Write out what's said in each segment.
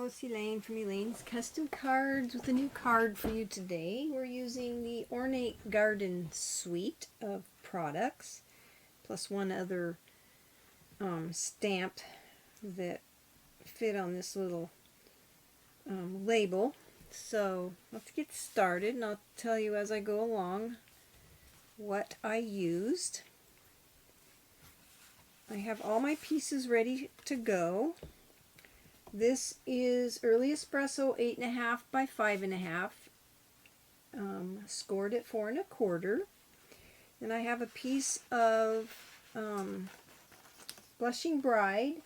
it's Elaine from Elaine's Custom Cards with a new card for you today. We're using the Ornate Garden suite of products, plus one other stamp that fit on this little label. So let's get started, and I'll tell you as I go along what I used. I have all my pieces ready to go. This is Early Espresso 8.5 by 5.5, scored at 4 1/4. Then I have a piece of Blushing Bride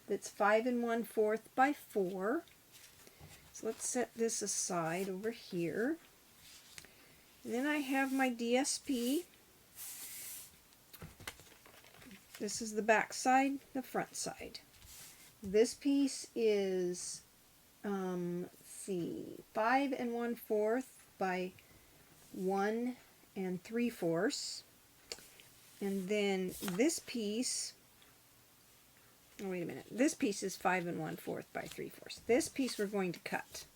that's 5 1/4 by 4. So let's set this aside over here. And then I have my DSP. This is the back side, the front side. This piece is, let's see, 5 1/4 by 1 3/4. And then this piece, oh wait a minute, this piece is 5 1/4 by 3/4. This piece we're going to cut.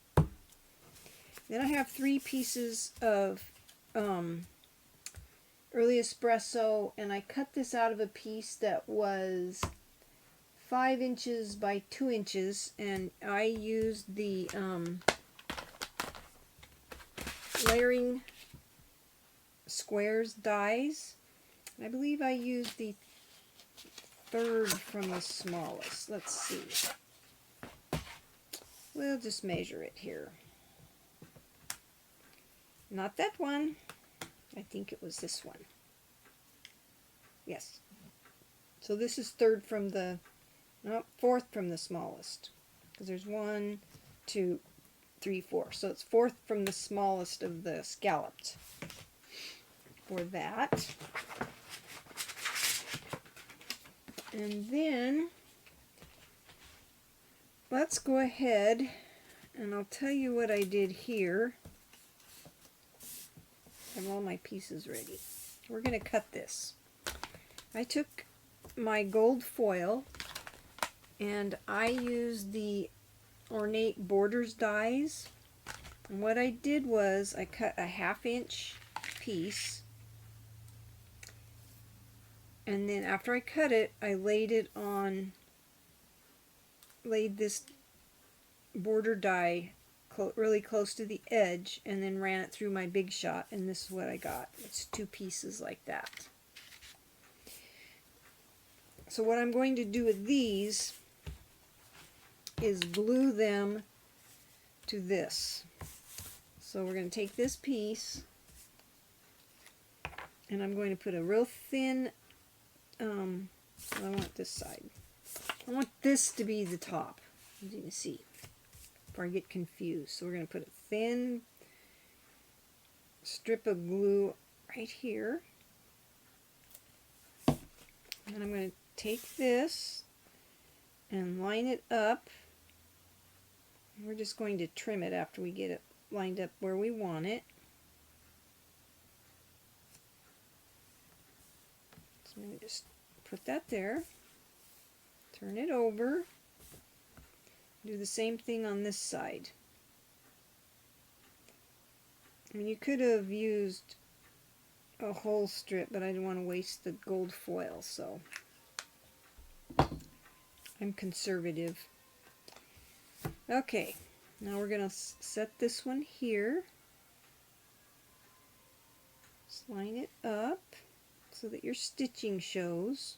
Then I have 3 pieces of Early Espresso, and I cut this out of a piece that was 5 inches by 2 inches, and I used the layering squares dies. I believe I used the 3rd from the smallest. Let's see. We'll just measure it here. Not that one. I think it was this one. Yes. So this is 3rd from the, no, 4th from the smallest. Because there's 1, 2, 3, 4. So it's 4th from the smallest of the scalloped for that. And then let's go ahead and I'll tell you what I did here. I have all my pieces ready. We're going to cut this. I took my gold foil and I used the Ornate borders dies. And what I did was I cut a 1/2 inch piece, and then after I cut it, I laid this border die really close to the edge, and then ran it through my Big Shot, and this is what I got. It's 2 pieces like that. So what I'm going to do with these is glue them to this. So we're going to take this piece, and I'm going to put a real thin, I want this side. I want this to be the top, as you can see, before I get confused. So we're going to put a thin strip of glue right here. And I'm going to take this and line it up. We're just going to trim it after we get it lined up where we want it. So I'm going to just put that there. Turn it over. Do the same thing on this side. I mean, you could have used a whole strip, but I didn't want to waste the gold foil, so I'm conservative. Okay, now we're going to set this one here. Just line it up so that your stitching shows.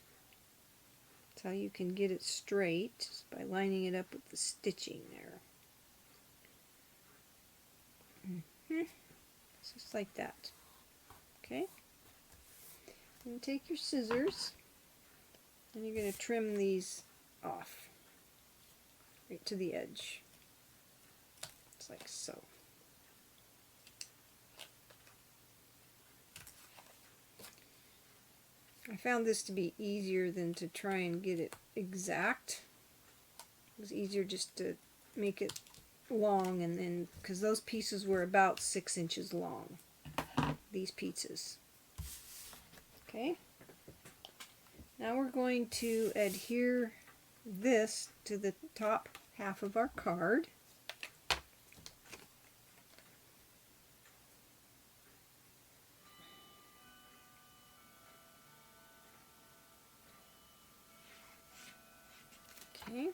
That's how you can get it straight, just by lining it up with the stitching there. Just like that. Okay? And take your scissors, and you're going to trim these off right to the edge. It's like so. I found this to be easier than to try and get it exact. It was easier just to make it long, and then, because those pieces were about 6 inches long, these pieces. Okay, now we're going to adhere this to the top half of our card. Okay.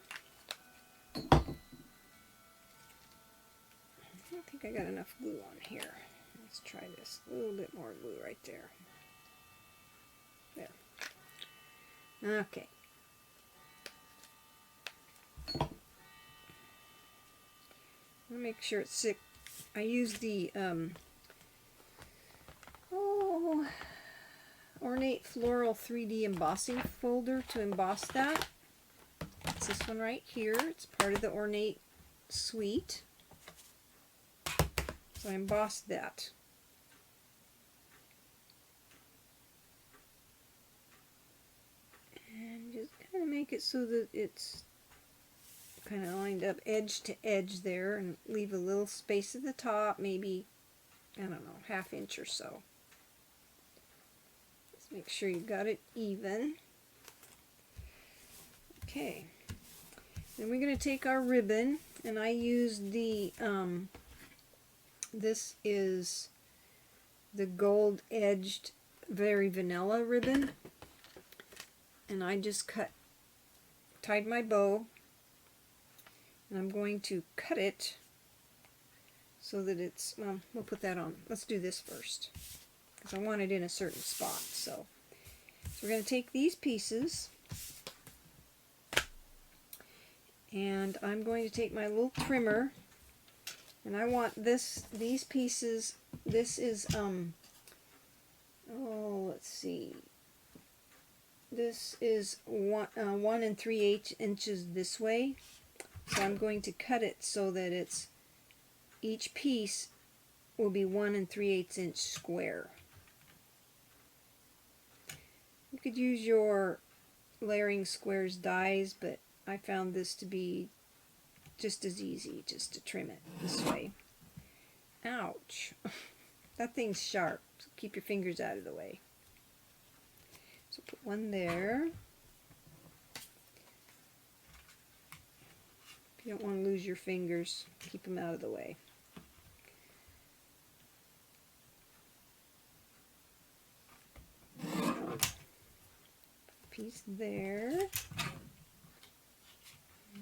I don't think I got enough glue on here. Let's try this. A little bit more glue right there. There. Okay. Make sure it's thick. I use the Ornate Floral 3D embossing folder to emboss that. It's this one right here. It's part of the Ornate suite. So I embossed that. And just kind of make it so that it's kind of lined up edge to edge there, and leave a little space at the top, maybe, I don't know, ½ inch or so. Let's make sure you got it even. Okay, then we're going to take our ribbon, and I use the, this is the gold edged very vanilla ribbon, and I just tied my bow. And I'm going to cut it so that it's, well, we'll put that on. Let's do this first, because I want it in a certain spot. So we're going to take these pieces, and I'm going to take my little trimmer, and I want these pieces, this is, let's see, this is 1 3/8 inches this way. So I'm going to cut it so that it's, each piece will be 1 3/8 inch square. You could use your layering squares dies, but I found this to be just as easy, just to trim it this way. Ouch! That thing's sharp, so keep your fingers out of the way. So put one there. You don't want to lose your fingers, keep them out of the way. Piece there.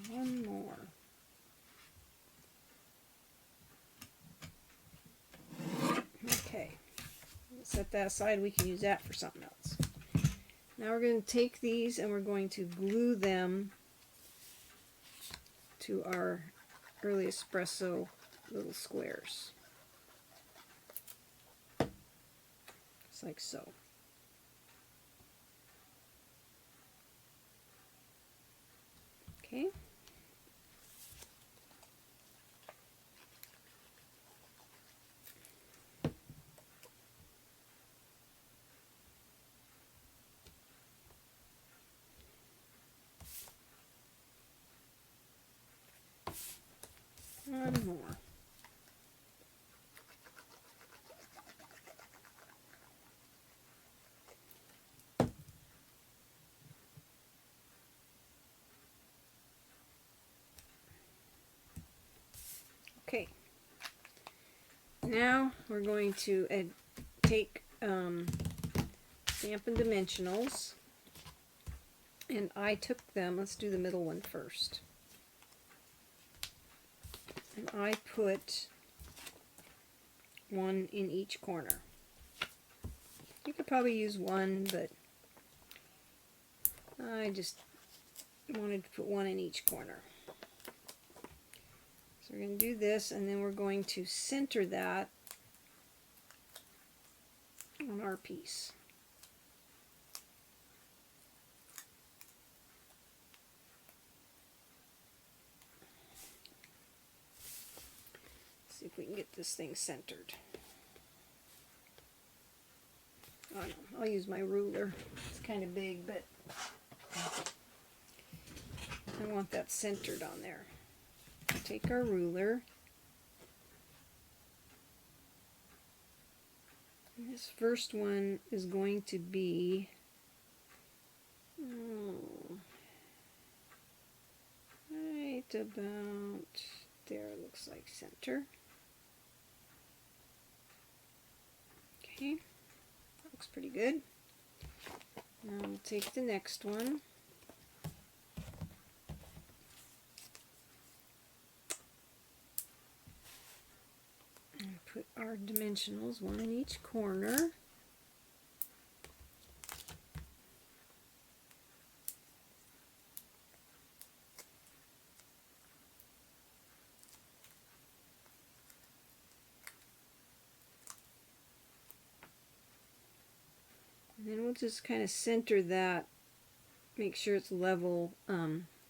One more. Okay, set that aside. We can use that for something else. Now we're going to take these and we're going to glue them to our early espresso little squares. Just like so. Okay. One more. Okay. Now we're going to take Stampin' Dimensionals, and I took them, let's do the middle one first. And I put one in each corner. You could probably use one, but I just wanted to put one in each corner. So we're going to do this, and then we're going to center that on our piece. See if we can get this thing centered. Oh no, I'll use my ruler. It's kind of big, but I want that centered on there. Take our ruler. And this first one is going to be right right about there, looks like center. Okay, that looks pretty good. Now we'll take the next one. And put our dimensionals, one in each corner. And then we'll just kind of center that, make sure it's level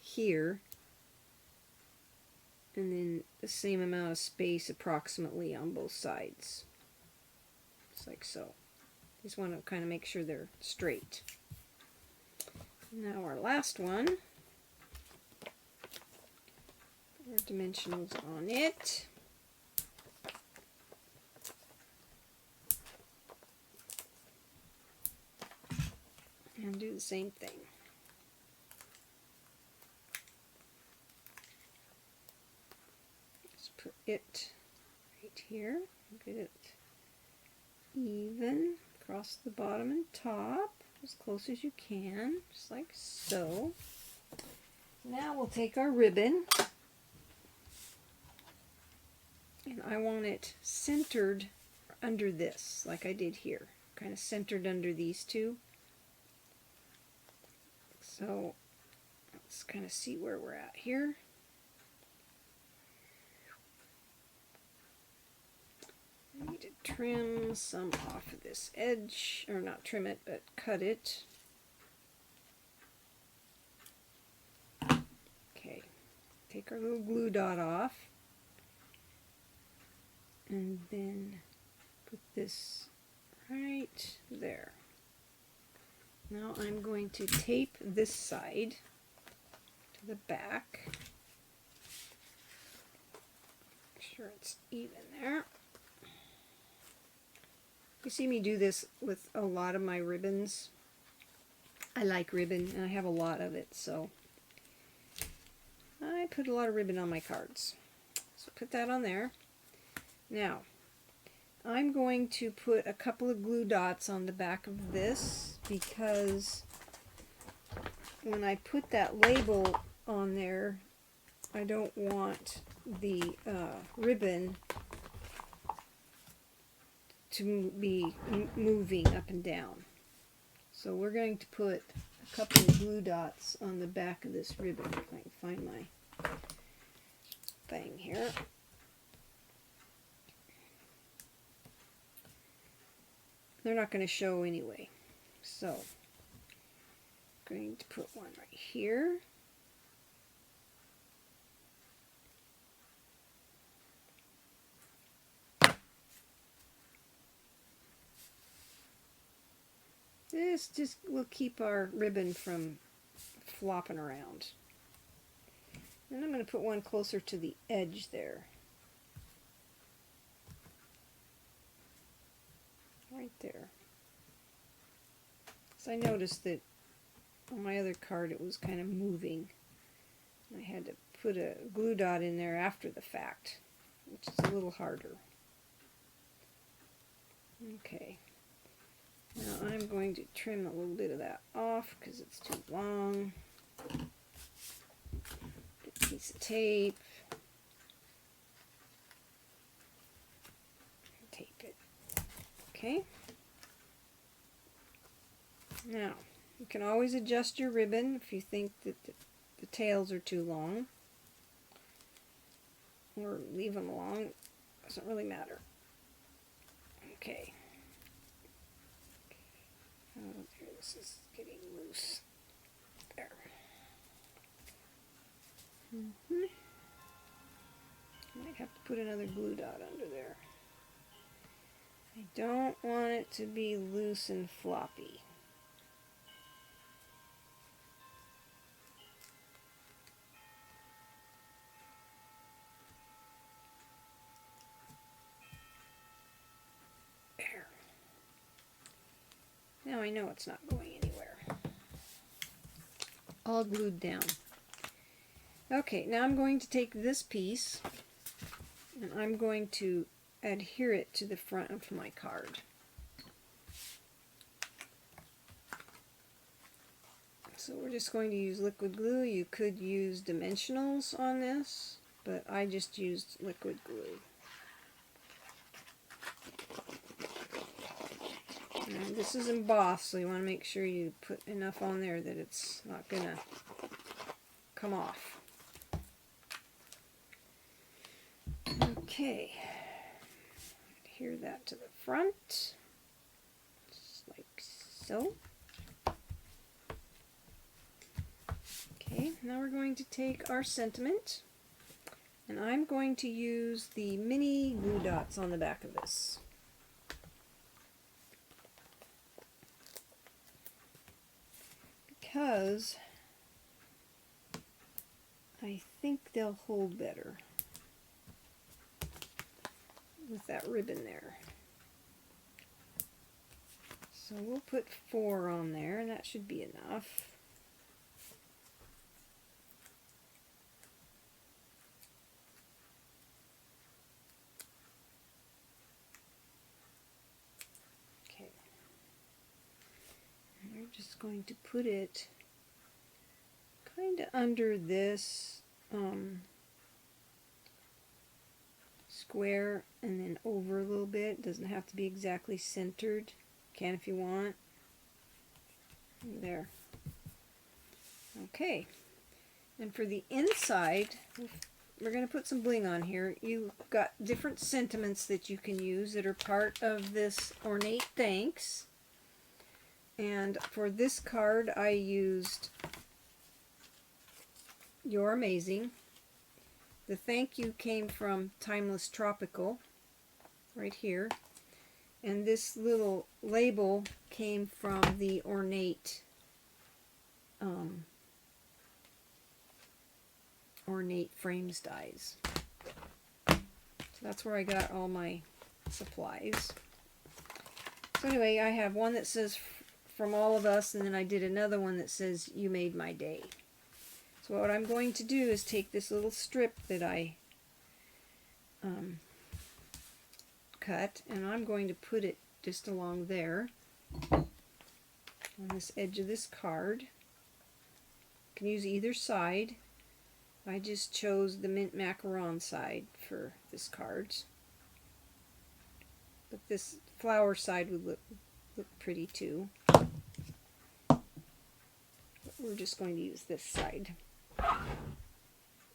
here, and then the same amount of space approximately on both sides, just like so. Just want to kind of make sure they're straight. Now our last one, put our dimensionals on it. And do the same thing. Just put it right here. Get it even across the bottom and top, as close as you can, just like so. Now we'll take our ribbon, and I want it centered under this, like I did here, kind of centered under these two. So let's kind of see where we're at here. I need to trim some off of this edge, or not trim it, but cut it. Okay, take our little glue dot off, and then put this right there. Now I'm going to tape this side to the back. Make sure it's even there. You see me do this with a lot of my ribbons. I like ribbon and I have a lot of it, so I put a lot of ribbon on my cards. So put that on there. Now I'm going to put a couple of glue dots on the back of this, because when I put that label on there, I don't want the ribbon to be moving up and down. So we're going to put a couple of glue dots on the back of this ribbon. If I can find my thing here. They're not going to show anyway. So I'm going to put one right here. This just will keep our ribbon from flopping around. And I'm going to put one closer to the edge there. Right there. So I noticed that on my other card it was kind of moving. I had to put a glue dot in there after the fact, which is a little harder. Okay. Now I'm going to trim a little bit of that off because it's too long. Get a piece of tape. Tape it. Okay. Now, you can always adjust your ribbon if you think that the tails are too long. Or leave them alone. Doesn't really matter. Okay. Oh, there, this is getting loose. There. Might have to put another glue dot under there. I don't want it to be loose and floppy. There. Now I know it's not going anywhere. All glued down. Okay, now I'm going to take this piece and I'm going to adhere it to the front of my card. So we're just going to use liquid glue. You could use dimensionals on this, but I just used liquid glue. And this is embossed, so you want to make sure you put enough on there that it's not going to come off. Okay, adhere that to the front, just like so. Okay, now we're going to take our sentiment, and I'm going to use the mini glue dots on the back of this. Because I think they'll hold better with that ribbon there. So we'll put 4 on there, and that should be enough. Okay. And we're just going to put it kind of under this square and then over a little bit. Doesn't have to be exactly centered. Can if you want. There. Okay. And for the inside, we're going to put some bling on here. You've got different sentiments that you can use that are part of this Ornate Thanks. And for this card, I used You're Amazing. The thank you came from Timeless Tropical, right here. And this little label came from the Ornate Ornate Frames dies. So that's where I got all my supplies. So anyway, I have one that says from all of us, and then I did another one that says you made my day. So what I'm going to do is take this little strip that I cut, and I'm going to put it just along there on this edge of this card. You can use either side. I just chose the mint macaron side for this card, but this flower side would look pretty too. But we're just going to use this side.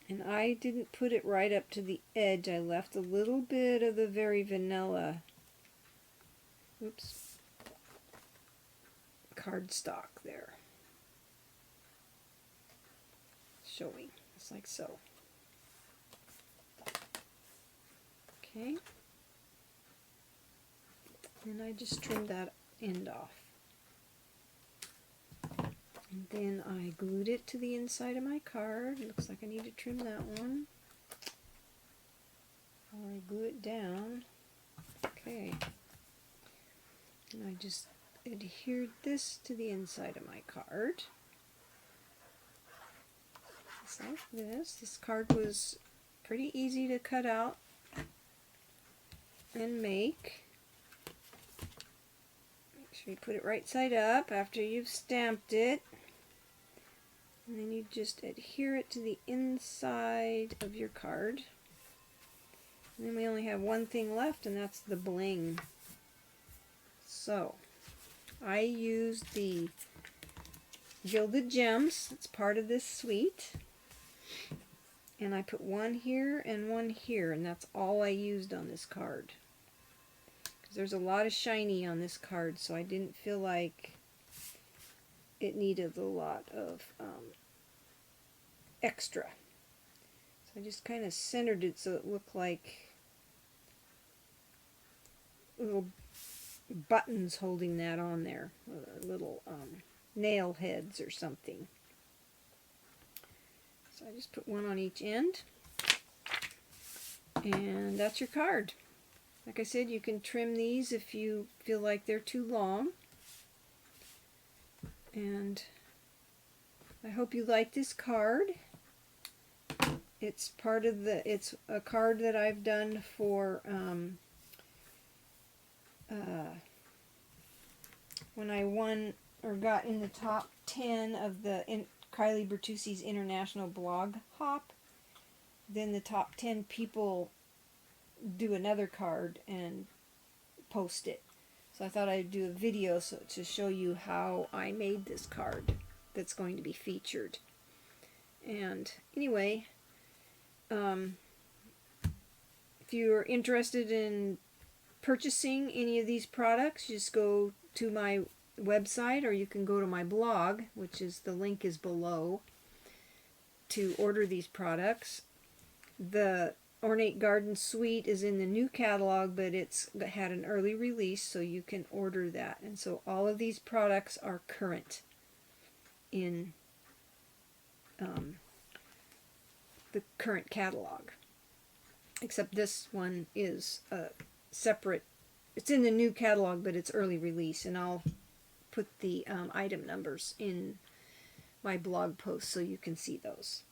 And I didn't put it right up to the edge. I left a little bit of the very vanilla cardstock there, showing. It's like so. Okay. And I just trimmed that end off. And then I glued it to the inside of my card. Looks like I need to trim that one. Or I glue it down. Okay. And I just adhered this to the inside of my card. Just like this. This card was pretty easy to cut out and make. Make sure you put it right side up after you've stamped it. And then you just adhere it to the inside of your card. And then we only have one thing left, and that's the bling. So, I used the Gilded Gems. It's part of this suite. And I put one here and one here, and that's all I used on this card. Because there's a lot of shiny on this card, so I didn't feel like it needed a lot of extra. So I just kind of centered it so it looked like little buttons holding that on there, or little nail heads or something. So I just put one on each end, and that's your card. Like I said, you can trim these if you feel like they're too long. And I hope you like this card. It's part of the, it's a card that I've done for when I won or got in the top 10 of the Kylie Bertucci's International Blog Hop. Then the top 10 people do another card and post it. So I thought I'd do a video to show you how I made this card that's going to be featured. And anyway, if you're interested in purchasing any of these products, just go to my website, or you can go to my blog, which is, the link is below, to order these products. The Ornate Garden Suite is in the new catalog, but it's had an early release, so you can order that. And so all of these products are current in the current catalog, except this one is a separate. It's in the new catalog, but it's early release, and I'll put the item numbers in my blog post so you can see those.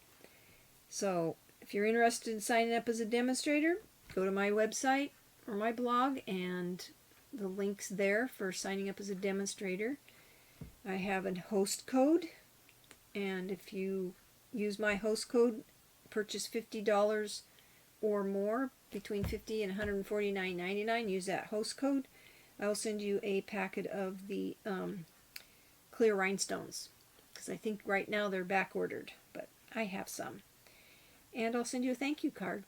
So if you're interested in signing up as a demonstrator, go to my website or my blog, and the link's there for signing up as a demonstrator. I have a host code, and if you use my host code, purchase $50 or more, between $50 and $149.99, use that host code. I'll send you a packet of the clear rhinestones, because I think right now they're back ordered, but I have some. And I'll send you a thank you card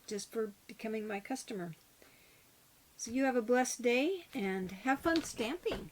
just for becoming my customer. So you have a blessed day and have fun stamping.